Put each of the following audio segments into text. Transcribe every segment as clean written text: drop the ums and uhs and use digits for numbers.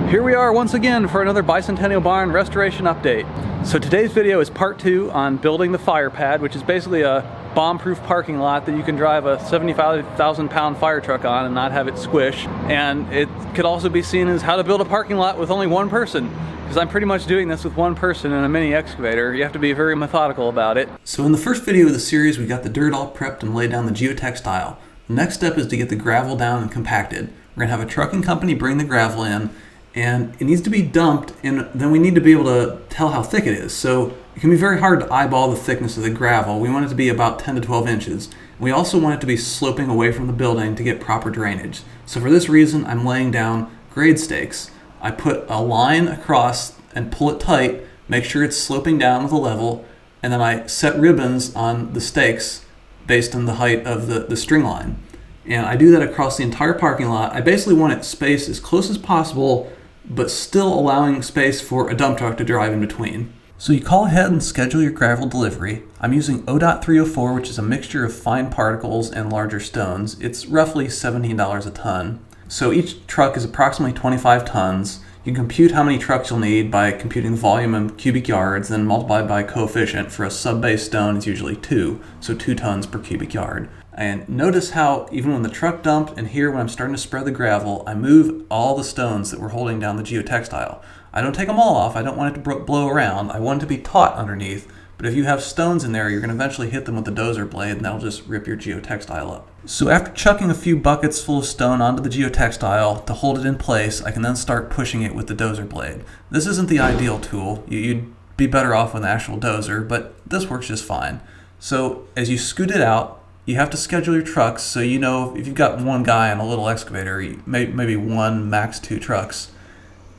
Here we are once again for another Bicentennial Barn restoration update. So today's video is part 2 on building the fire pad, which is basically a bomb-proof parking lot that you can drive a 75,000 pound fire truck on and not have it squish. And it could also be seen as how to build a parking lot with only one person, because I'm pretty much doing this with one person and a mini excavator. You have to be very methodical about it. So in the first video of the series, we got the dirt all prepped and laid down the geotextile. The next step is to get the gravel down and compacted. We're gonna have a trucking company bring the gravel in, and it needs to be dumped, and then we need to be able to tell how thick it is. So it can be very hard to eyeball the thickness of the gravel. We want it to be about 10 to 12 inches. We also want it to be sloping away from the building to get proper drainage. So for this reason, I'm laying down grade stakes. I put a line across and pull it tight, make sure it's sloping down with a level, and then I set ribbons on the stakes based on the height of the string line. And I do that across the entire parking lot. I basically want it spaced as close as possible, but still allowing space for a dump truck to drive in between. So you call ahead and schedule your gravel delivery. I'm using ODOT 304, which is a mixture of fine particles and larger stones. It's roughly $17 a ton. So each truck is approximately 25 tons. You can compute how many trucks you'll need by computing the volume in cubic yards, then multiply by coefficient. For a sub-base stone, it's usually 2, so 2 tons per cubic yard. And notice how even when the truck dumped and here when I'm starting to spread the gravel, I move all the stones that were holding down the geotextile. I don't take them all off. I don't want it to blow around. I want it to be taut underneath. But if you have stones in there, you're going to eventually hit them with the dozer blade and that'll just rip your geotextile up. So after chucking a few buckets full of stone onto the geotextile to hold it in place, I can then start pushing it with the dozer blade. This isn't the ideal tool. You'd be better off with an actual dozer, but this works just fine. So as you scoot it out, you have to schedule your trucks, so you know if you've got one guy on a little excavator, maybe one, max 2 trucks.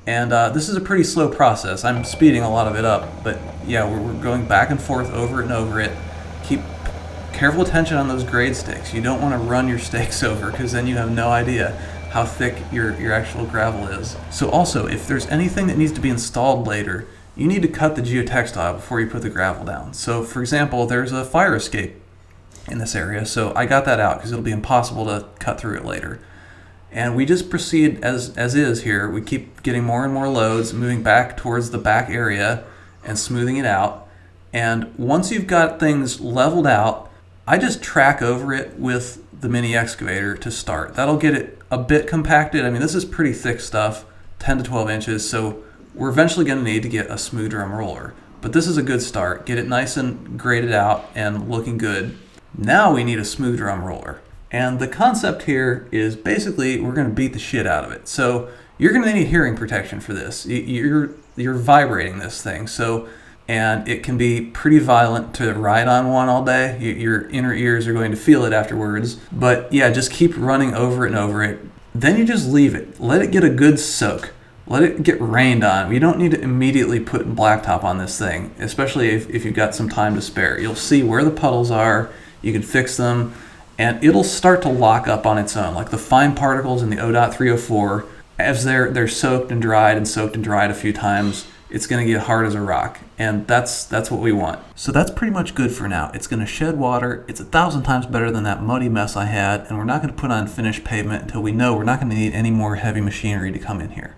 And this is a pretty slow process. I'm speeding a lot of it up, but yeah, we're going back and forth over it and over it. Keep careful attention on those grade stakes. You don't want to run your stakes over, because then you have no idea how thick your actual gravel is. So also, if there's anything that needs to be installed later, you need to cut the geotextile before you put the gravel down. So for example, there's a fire escape in this area, so I got that out because it'll be impossible to cut through it later. And we just proceed as is here. We keep getting more and more loads, moving back towards the back area and smoothing it out. And once you've got things leveled out, I just track over it with the mini excavator to start. That'll get it a bit compacted. I mean, this is pretty thick stuff, 10 to 12 inches, so we're eventually going to need to get a smooth drum roller. But this is a good start. Get it nice and graded out and looking good. Now we need a smooth drum roller. And the concept here is basically we're going to beat the shit out of it. So you're going to need hearing protection for this. You're vibrating this thing. And it can be pretty violent to ride on one all day. Your inner ears are going to feel it afterwards. But yeah, just keep running over it and over it. Then you just leave it. Let it get a good soak. Let it get rained on. You don't need to immediately put blacktop on this thing, especially if you've got some time to spare. You'll see where the puddles are. You can fix them, and it'll start to lock up on its own. Like the fine particles in the ODOT 304, as they're soaked and dried a few times, it's going to get hard as a rock, and that's what we want. So that's pretty much good for now. It's going to shed water. It's 1,000 times better than that muddy mess I had, and we're not going to put on finished pavement until we know we're not going to need any more heavy machinery to come in here.